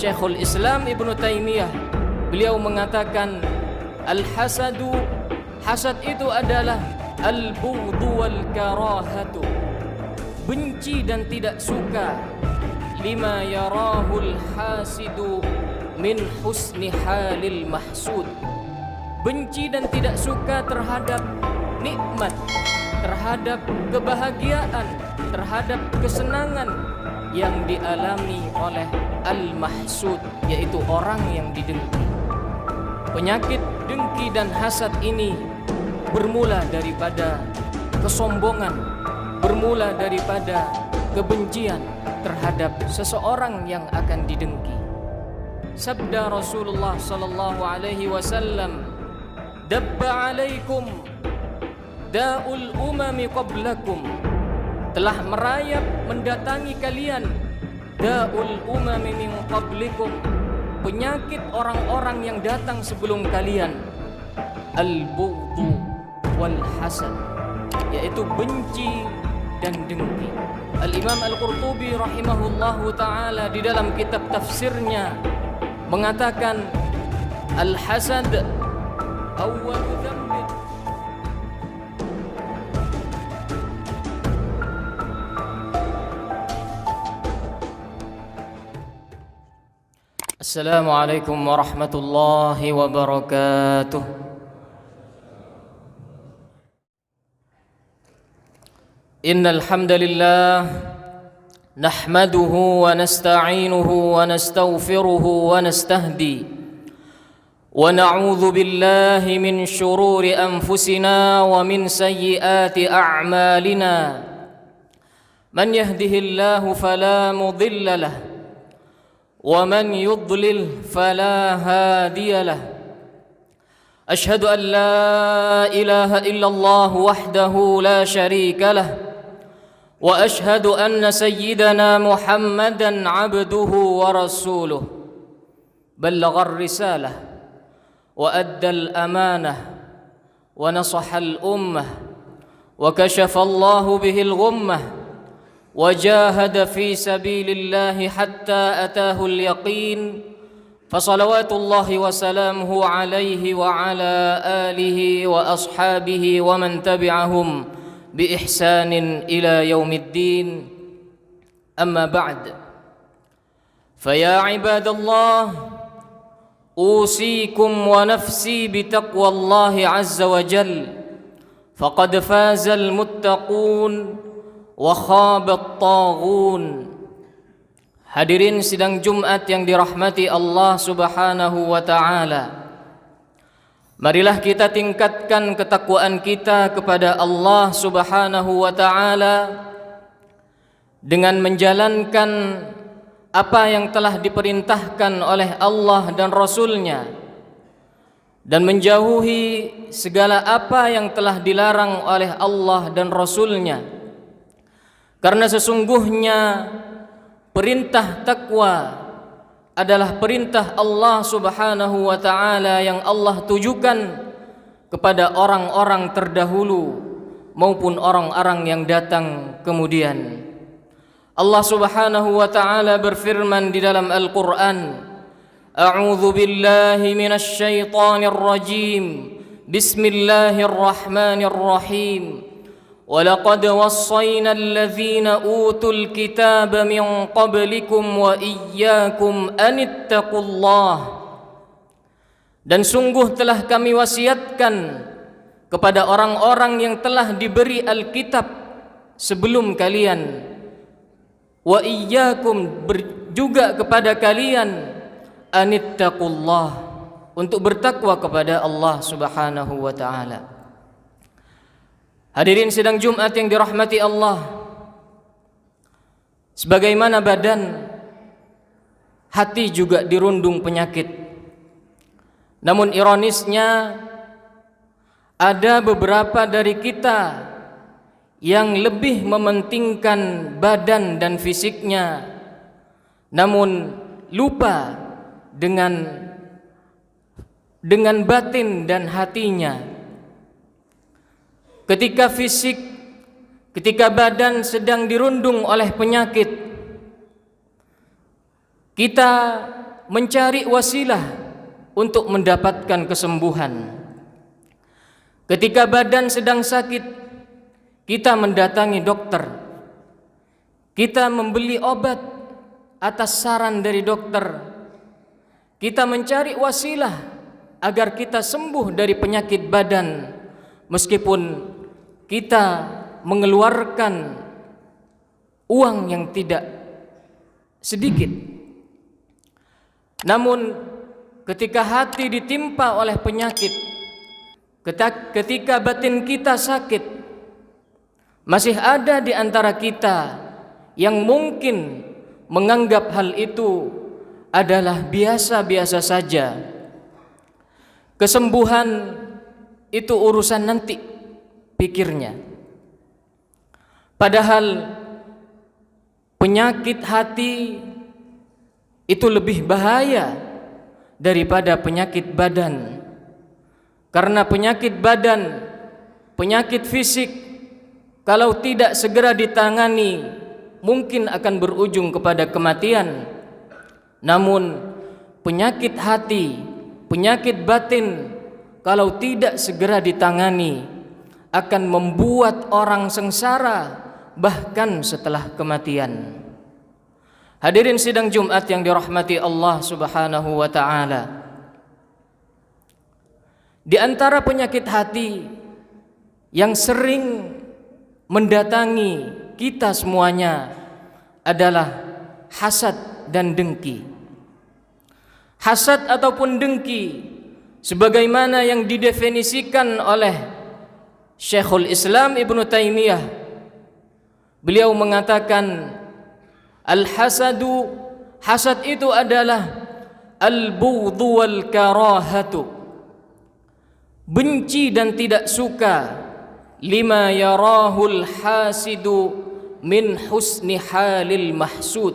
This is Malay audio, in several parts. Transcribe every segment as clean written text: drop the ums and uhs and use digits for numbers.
Syekhul Islam Ibnu Taimiyah, beliau mengatakan al-hasadu, hasad itu adalah al-bughdu wal karahatu, benci dan tidak suka, lima yarahul hasidu min husni halil mahsud, benci dan tidak suka terhadap nikmat, terhadap kebahagiaan, terhadap kesenangan yang dialami oleh al-mahsud, yaitu orang yang didengki. Penyakit dengki dan hasad ini bermula daripada kesombongan, bermula daripada kebencian terhadap seseorang yang akan didengki. Sabda Rasulullah sallallahu alaihi wasallam, dabba alaikum da'ul umami qablakum, telah merayap mendatangi kalian da'ul umami min qablikum, penyakit orang-orang yang datang sebelum kalian, al-bughdu wal hasad, yaitu benci dan dengki. Al-Imam Al-Qurtubi rahimahullahu ta'ala di dalam kitab tafsirnya mengatakan al-hasad awwalu dzambin Assalamualaikum warahmatullahi wabarakatuh. Innal hamdalillah nahmaduhu wa nasta'inuhu wa nastaghfiruhu wa nastahdi wa na'udzu billahi min shururi anfusina wa min sayyiati a'malina. Man yahdihillahu fala mudilla lahu wa man yudlil fala hadiya lahu. Ashhadu an la ilaha illallah wahdahu la syarika lahu wa ashhadu anna sayyidana Muhammadan abduhu wa rasuluh. Ballagha ar-risalah wa adda al-amanah wa nasaha al-ummah wa kashafa Allahu bihi al-ghummah وجاهد في سبيل الله حتى أتاه اليقين فصلوات الله وسلامه عليه وعلى آله وأصحابه ومن تبعهم بإحسان إلى يوم الدين. أما بعد، فيا عباد الله، أوصيكم ونفسي بتقوى الله عز وجل، فقد فاز المتقون wa khabat taghun. Hadirin sidang Jumat yang dirahmati Allah Subhanahu wa taala, marilah kita tingkatkan ketakwaan kita kepada Allah Subhanahu wa taala dengan menjalankan apa yang telah diperintahkan oleh Allah dan Rasul-Nya, dan menjauhi segala apa yang telah dilarang oleh Allah dan Rasul-Nya. Karena sesungguhnya perintah takwa adalah perintah Allah Subhanahu wa taala yang Allah tujukan kepada orang-orang terdahulu maupun orang-orang yang datang kemudian. Allah Subhanahu wa taala berfirman di dalam Al-Qur'an, A'udzu billahi minasy syaithanir rajim. Bismillahirrahmanirrahim. وَلَقَدْ وَصَّيْنَا الَّذِينَ أُوتُوا الْكِتَابَ مِنْ قَبْلِكُمْ وَإِيَّاكُمْ أَنِ اتَّقُوا اللَّهَ. Dan sungguh telah kami wasiatkan kepada orang-orang yang telah diberi Alkitab sebelum kalian, wa iyyakum, juga kepada kalian, anittaqullah, untuk bertakwa kepada Allah Subhanahu wa taala. Hadirin sidang Jumat yang dirahmati Allah, sebagaimana badan, hati juga dirundung penyakit. Namun ironisnya, ada beberapa dari kita yang lebih mementingkan badan dan fisiknya, namun lupa dengan batin dan hatinya. Ketika fisik, ketika badan sedang dirundung oleh penyakit, kita mencari wasilah untuk mendapatkan kesembuhan. Ketika badan sedang sakit, kita mendatangi dokter. Kita membeli obat atas saran dari dokter. Kita mencari wasilah agar kita sembuh dari penyakit badan, meskipun kita mengeluarkan uang yang tidak sedikit. Namun ketika hati ditimpa oleh penyakit, ketika batin kita sakit, masih ada di antara kita yang mungkin menganggap hal itu adalah biasa-biasa saja. Kesembuhan itu urusan nanti, pikirnya. Padahal penyakit hati itu lebih bahaya daripada penyakit badan. Karena penyakit badan, penyakit fisik, kalau tidak segera ditangani, mungkin akan berujung kepada kematian. Namun penyakit hati, penyakit batin, kalau tidak segera ditangani, akan membuat orang sengsara bahkan setelah kematian. Hadirin sidang Jumat yang dirahmati Allah Subhanahu wa taala. Di antara penyakit hati yang sering mendatangi kita semuanya adalah hasad dan dengki. Hasad ataupun dengki sebagaimana yang didefinisikan oleh Syekhul Islam Ibnu Taimiyah. Beliau mengatakan al-hasadu, hasad itu adalah al-bughdhu wal karahatu, benci dan tidak suka lima yarahul hasidu min husni halil mahsud,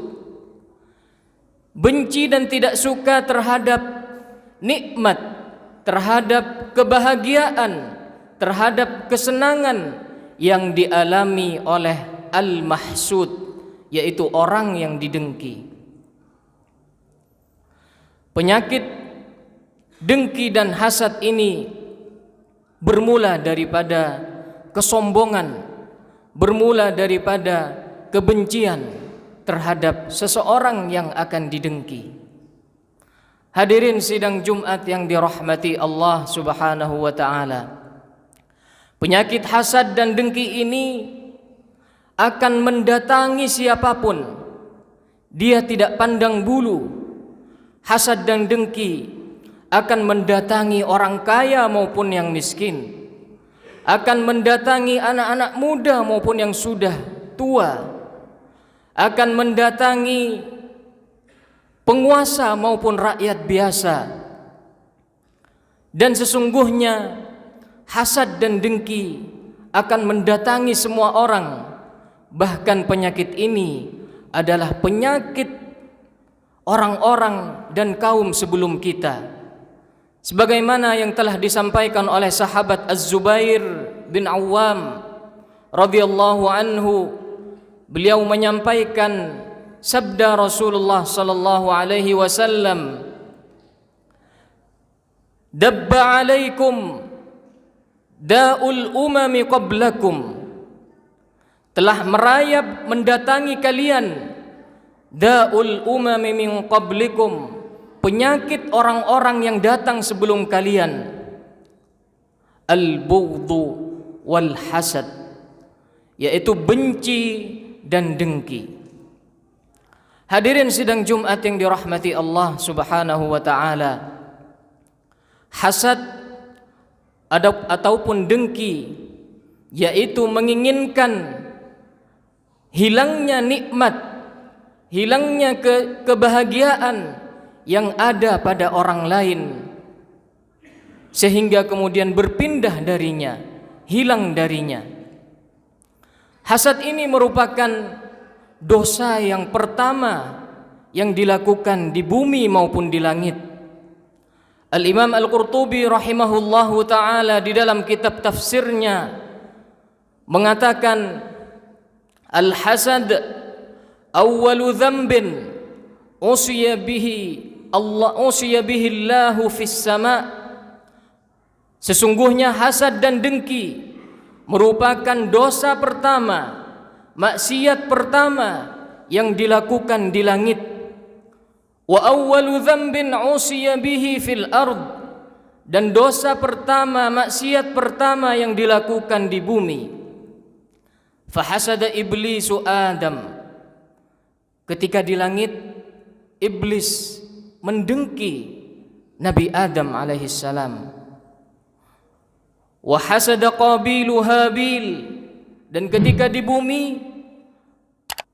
benci dan tidak suka terhadap nikmat, terhadap kebahagiaan, terhadap kesenangan yang dialami oleh al-mahsud, yaitu orang yang didengki. Penyakit dengki dan hasad ini bermula daripada kesombongan, bermula daripada kebencian terhadap seseorang yang akan didengki. Hadirin sidang Jumat yang dirahmati Allah Subhanahu wa taala. Penyakit hasad dan dengki ini akan mendatangi siapapun. Dia tidak pandang bulu. Hasad dan dengki akan mendatangi orang kaya maupun yang miskin, akan mendatangi anak-anak muda maupun yang sudah tua, akan mendatangi penguasa maupun rakyat biasa. Dan sesungguhnya hasad dan dengki akan mendatangi semua orang. Bahkan penyakit ini adalah penyakit orang-orang dan kaum sebelum kita, sebagaimana yang telah disampaikan oleh sahabat Az-Zubair bin Awam radhiyallahu anhu. Beliau menyampaikan sabda Rasulullah sallallahu alaihi wasallam, dabba alaikum da'ul umami qablakum, telah merayap mendatangi kalian da'ul umami min qablikum, penyakit orang-orang yang datang sebelum kalian, al-bughdhu wal hasad, yaitu benci dan dengki. Hadirin sidang Jumat yang dirahmati Allah Subhanahu wa taala. Hasad ataupun dengki yaitu menginginkan hilangnya nikmat, hilangnya kebahagiaan yang ada pada orang lain, sehingga kemudian berpindah darinya, hilang darinya. Hasad ini merupakan dosa yang pertama yang dilakukan di bumi maupun di langit. Al-Imam Al-Qurtubi rahimahullahu ta'ala di dalam kitab tafsirnya mengatakan, al-hasad awwalu dzambin usiya bihi Allahu fis sama. Sesungguhnya hasad dan dengki merupakan dosa pertama, maksiat pertama yang dilakukan di langit. Wa awwalu dzambin usiya bihi fil ard, dan dosa pertama, maksiat pertama yang dilakukan di bumi. Fahasada iblisu Adam, ketika di langit iblis mendengki Nabi Adam alaihi salam. Wa hasada Qabilu Habil, dan ketika di bumi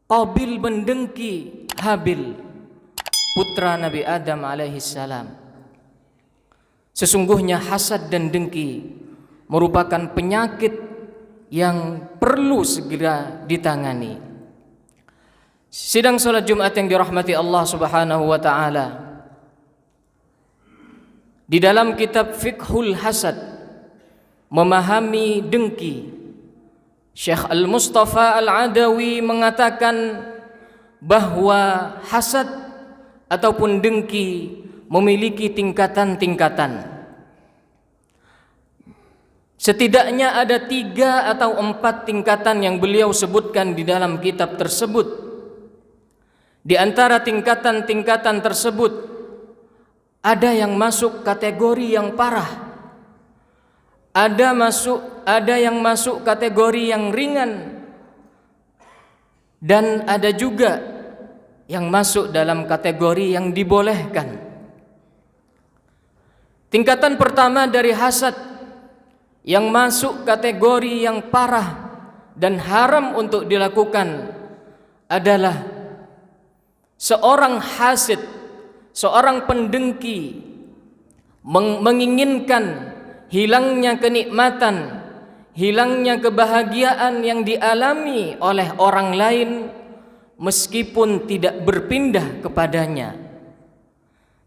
Qabil mendengki Habil, putra Nabi Adam alaihi salam. Sesungguhnya hasad dan dengki merupakan penyakit yang perlu segera ditangani. Sidang salat Jumat yang dirahmati Allah Subhanahu wa taala, di dalam kitab Fiqhul Hasad, memahami dengki, Syekh Al-Mustafa Al-Adawi mengatakan bahwa hasad ataupun dengki memiliki tingkatan-tingkatan. Setidaknya ada 3 atau 4 tingkatan yang beliau sebutkan di dalam kitab tersebut. Di antara tingkatan-tingkatan tersebut, ada yang masuk kategori yang parah, ada yang masuk kategori yang ringan, dan ada juga yang masuk dalam kategori yang dibolehkan. Tingkatan pertama dari hasad yang masuk kategori yang parah dan haram untuk dilakukan adalah seorang hasid, seorang pendengki menginginkan hilangnya kenikmatan, hilangnya kebahagiaan yang dialami oleh orang lain meskipun tidak berpindah kepadanya.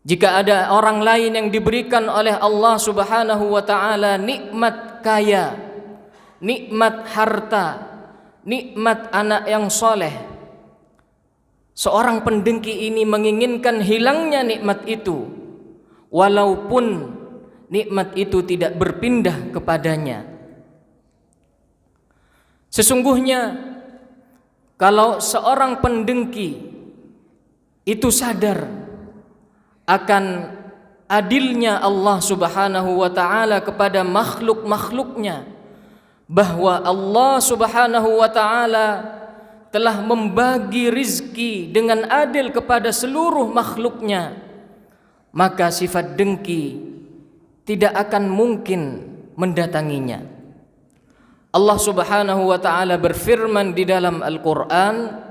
Jika ada orang lain yang diberikan oleh Allah Subhanahu wa taala nikmat kaya, nikmat harta, nikmat anak yang soleh, seorang pendengki ini menginginkan hilangnya nikmat itu walaupun nikmat itu tidak berpindah kepadanya. Sesungguhnya kalau seorang pendengki itu sadar akan adilnya Allah Subhanahu wa taala kepada makhluk-makhluknya, bahwa Allah Subhanahu wa taala telah membagi rizki dengan adil kepada seluruh makhluknya, maka sifat dengki tidak akan mungkin mendatanginya. Allah Subhanahu wa taala berfirman di dalam Al-Qur'an,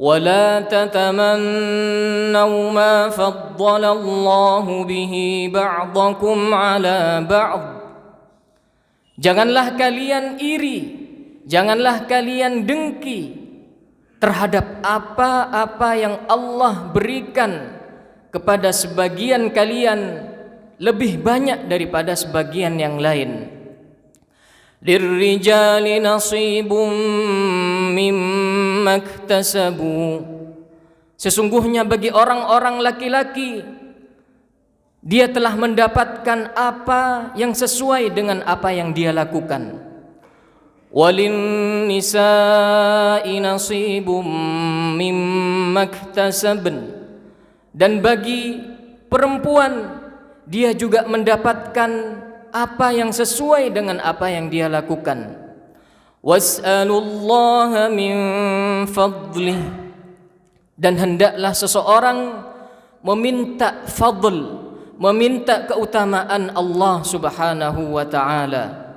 وَلَا تَتَمَنَّوْا مَا فَضَّلَ اللَّهُ بِهِ بَعْضَكُمْ عَلَى بَعْضٍ. Janganlah kalian iri, janganlah kalian dengki terhadap apa-apa yang Allah berikan kepada sebagian kalian lebih banyak daripada sebagian yang lain. Lirrijali nasibum mimma iktasabu. Sesungguhnya bagi orang-orang laki-laki, dia telah mendapatkan apa yang sesuai dengan apa yang dia lakukan. Walin nisa'i nasibum mimma iktasabn. Dan bagi perempuan, dia juga mendapatkan apa yang sesuai dengan apa yang dia lakukan. Was'alullaha min fadlih. Dan hendaklah seseorang meminta fadl, meminta keutamaan Allah Subhanahu wa ta'ala.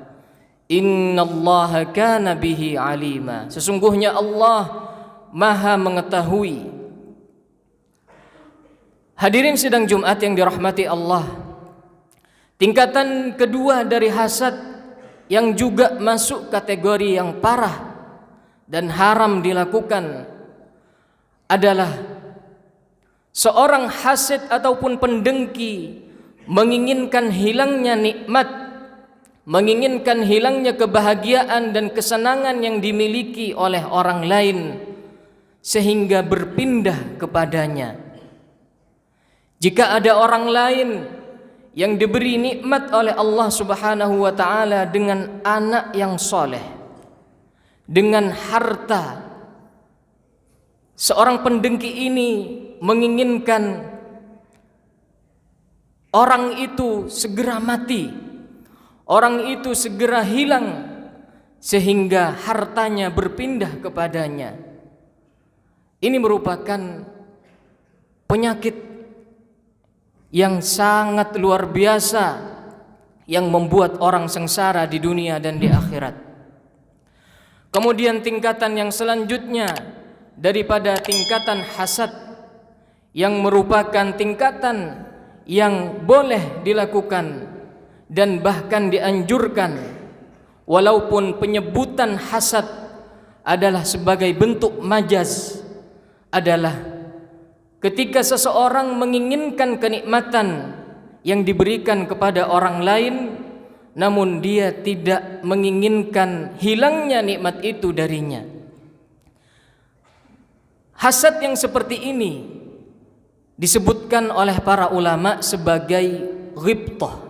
Innallaha kana bihi alima. Sesungguhnya Allah Maha mengetahui. Hadirin sidang Jumat yang dirahmati Allah, tingkatan kedua dari hasad yang juga masuk kategori yang parah dan haram dilakukan adalah seorang hasid ataupun pendengki menginginkan hilangnya nikmat, menginginkan hilangnya kebahagiaan dan kesenangan yang dimiliki oleh orang lain sehingga berpindah kepadanya. Jika ada orang lain yang diberi nikmat oleh Allah Subhanahu wa taala dengan anak yang soleh, dengan harta, seorang pendengki ini menginginkan orang itu segera mati, orang itu segera hilang, sehingga hartanya berpindah kepadanya. Ini merupakan penyakit yang sangat luar biasa yang membuat orang sengsara di dunia dan di akhirat. Kemudian tingkatan yang selanjutnya daripada tingkatan hasad, yang merupakan tingkatan yang boleh dilakukan dan bahkan dianjurkan, walaupun penyebutan hasad adalah sebagai bentuk majaz, adalah ketika seseorang menginginkan kenikmatan yang diberikan kepada orang lain, namun dia tidak menginginkan hilangnya nikmat itu darinya. Hasad yang seperti ini disebutkan oleh para ulama sebagai ghibthah.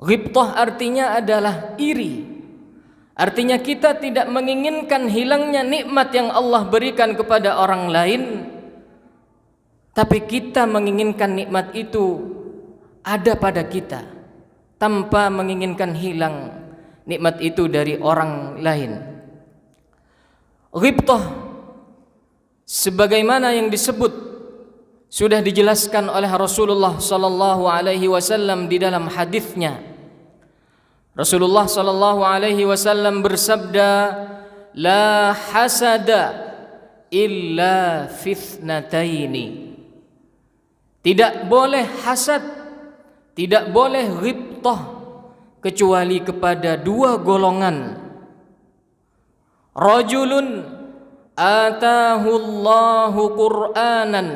Ghibthah artinya adalah iri. Artinya kita tidak menginginkan hilangnya nikmat yang Allah berikan kepada orang lain, tapi kita menginginkan nikmat itu ada pada kita tanpa menginginkan hilang nikmat itu dari orang lain. Ghibthah sebagaimana yang disebut sudah dijelaskan oleh Rasulullah sallallahu alaihi wasallam di dalam hadisnya. Rasulullah sallallahu alaihi wasallam bersabda, "La hasada illa fitnataini." Tidak boleh hasad, tidak boleh ghibthah kecuali kepada dua golongan. Rajulun atahu Allahu Qur'anan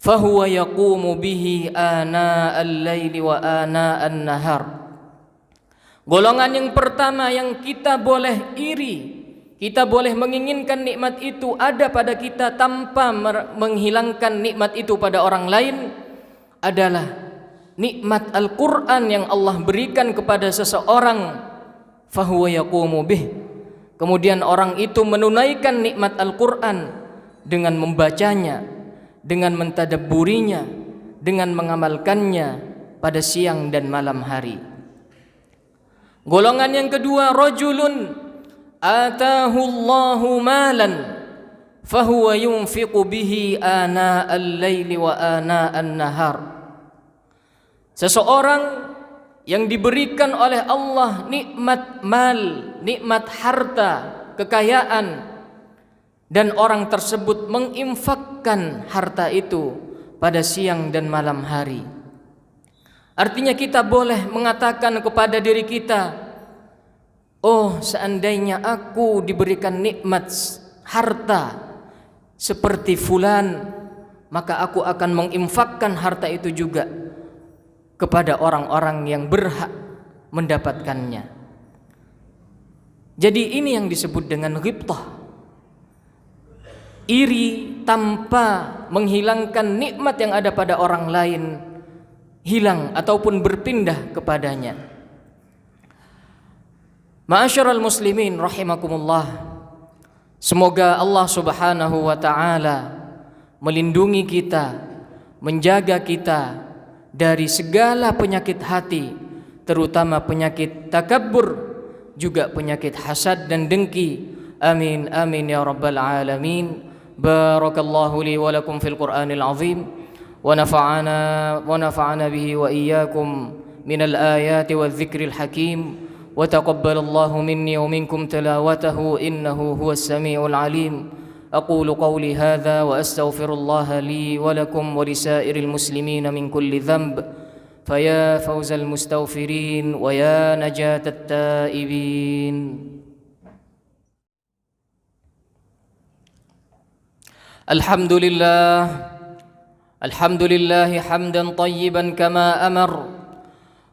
fahuwa yaqumu bihi ana al-laili wa ana an-nahar. Golongan yang pertama yang kita boleh iri, kita boleh menginginkan nikmat itu ada pada kita tanpa menghilangkan nikmat itu pada orang lain, adalah nikmat Al-Quran yang Allah berikan kepada seseorang. Fahuwa yaqumu bih. Kemudian orang itu menunaikan nikmat Al-Quran dengan membacanya, dengan mentadabburinya, dengan mengamalkannya pada siang dan malam hari. Golongan yang kedua, rajulun atahu Allahu malan fahuwa yunfiqu bihi ana al-laili wa ana an-nahar. Seseorang yang diberikan oleh Allah nikmat mal, nikmat harta, kekayaan, dan orang tersebut menginfakkan harta itu pada siang dan malam hari. Artinya kita boleh mengatakan kepada diri kita, oh, seandainya aku diberikan nikmat harta seperti fulan, maka aku akan menginfakkan harta itu juga kepada orang-orang yang berhak mendapatkannya. Jadi ini yang disebut dengan ghibthah. Iri tanpa menghilangkan nikmat yang ada pada orang lain hilang ataupun berpindah kepadanya. Ma'asyiral muslimin rahimakumullah. Semoga Allah Subhanahu wa taala melindungi kita, menjaga kita dari segala penyakit hati, terutama penyakit takabbur, juga penyakit hasad dan dengki. Amin amin ya rabbal alamin. Barakallahu li wa lakum fil Qur'anil azim wa nafa'ana bihi wa iyyakum minal ayati wadh-dhikril hakim. وتقبل الله مني ومنكم تلاوته إنه هو السميع العليم. أقول قولي هذا وأستغفر الله لي ولكم ولسائر المسلمين من كل ذنب فيا فوز المستغفرين ويا نجاة التائبين. الحمد لله حمدا طيبا كما أمر،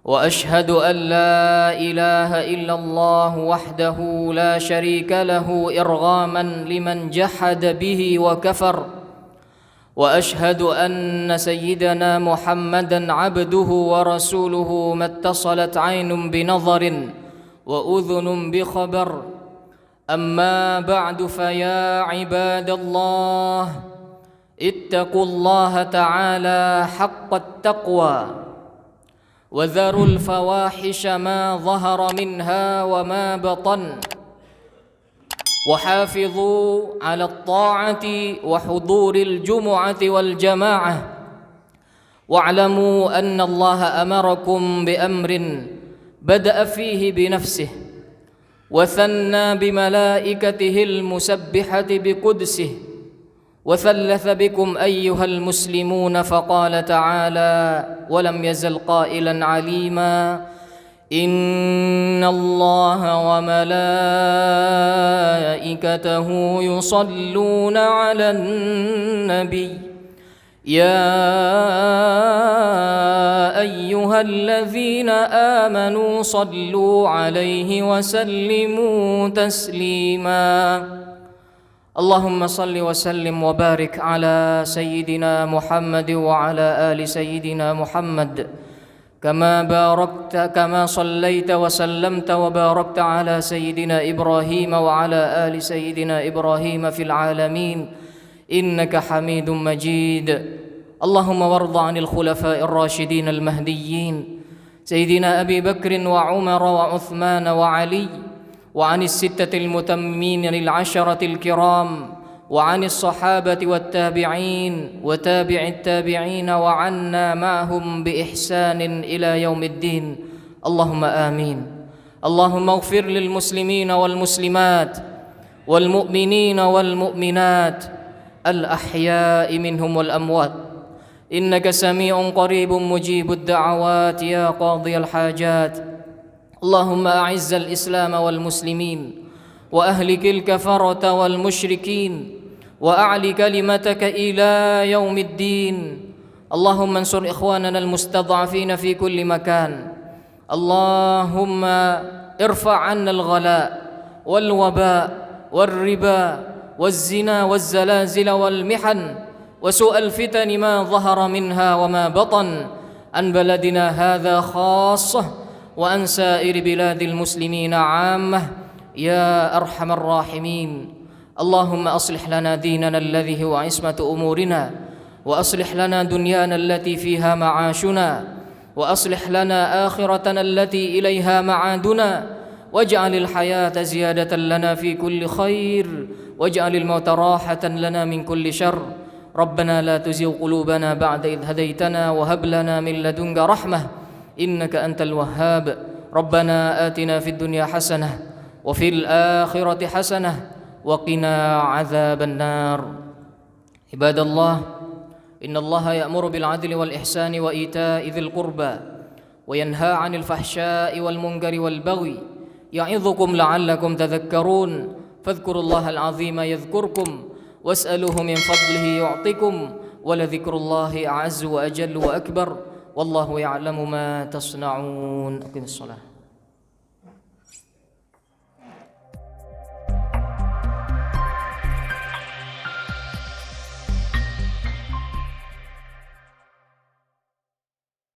وأشهد أن لا إله إلا الله وحده لا شريك له إرغاما لمن جحد به وكفر، وأشهد أن سيدنا محمدًا عبده ورسوله ما اتصلت عين بنظر وأذن بخبر أما بعد فيا عباد الله اتقوا الله تعالى حق التقوى وذروا الفواحش ما ظهر منها وما بطن وحافظوا على الطاعة وحضور الجمعة والجماعة واعلموا أن الله أمركم بأمر بدأ فيه بنفسه وثنى بملائكته المسبحة بقدسه وثلث بكم أيها المسلمون فقال تعالى ولم يزل قائلا عليما إن الله وملائكته يصلون على النبي يا أيها الذين آمنوا صلوا عليه وسلموا تسليما اللهم صل وسلم وبارك على سيدنا محمد وعلى آل سيدنا محمد كما صليت وسلمت وباركت على سيدنا إبراهيم وعلى آل سيدنا إبراهيم في العالمين إنك حميد مجيد اللهم وارض عن الخلفاء الراشدين المهديين سيدنا أبي بكر وعمر وعثمان وعلي وعن الستة المتممين للعشرة الكرام وعن الصحابة والتابعين وتابع التابعين وعنا معهم بإحسان إلى يوم الدين اللهم آمين اللهم اغفر للمسلمين والمسلمات والمؤمنين والمؤمنات الأحياء منهم والأموات إنك سميع قريب مجيب الدعوات يا قاضي الحاجات اللهم أعز الإسلام والمسلمين وأهلك الكفرة والمشركين وأعل كلمتك إلى يوم الدين اللهم انصر إخواننا المستضعفين في كل مكان اللهم ارفع عنا الغلاء والوباء والربا والزنا والزلازل والمحن وسوء الفتن ما ظهر منها وما بطن عن بلدنا هذا خاصة وعن سائر بلاد المسلمين عامة يا أرحم الراحمين اللهم أصلح لنا ديننا الذي هو عصمة أمورنا وأصلح لنا دنيانا التي فيها معاشنا وأصلح لنا آخرتنا التي إليها معادنا واجعل الحياة زيادة لنا في كل خير واجعل الموت راحة لنا من كل شر ربنا لا تزغ قلوبنا بعد إذ هديتنا وهب لنا من لدنك رحمة إنك أنت الوهاب ربنا آتنا في الدنيا حسنة وفي الآخرة حسنة وقنا عذاب النار عباد الله إن الله يأمر بالعدل والإحسان وإيتاء ذي القربى وينهى عن الفحشاء والمنكر والبغي يعظكم لعلكم تذكرون فاذكروا الله العظيم يذكركم واسألوه من فضله يعطكم ولذكر الله أعز وأجل وأكبر والله يعلم ما تصنعون أقم الصلاة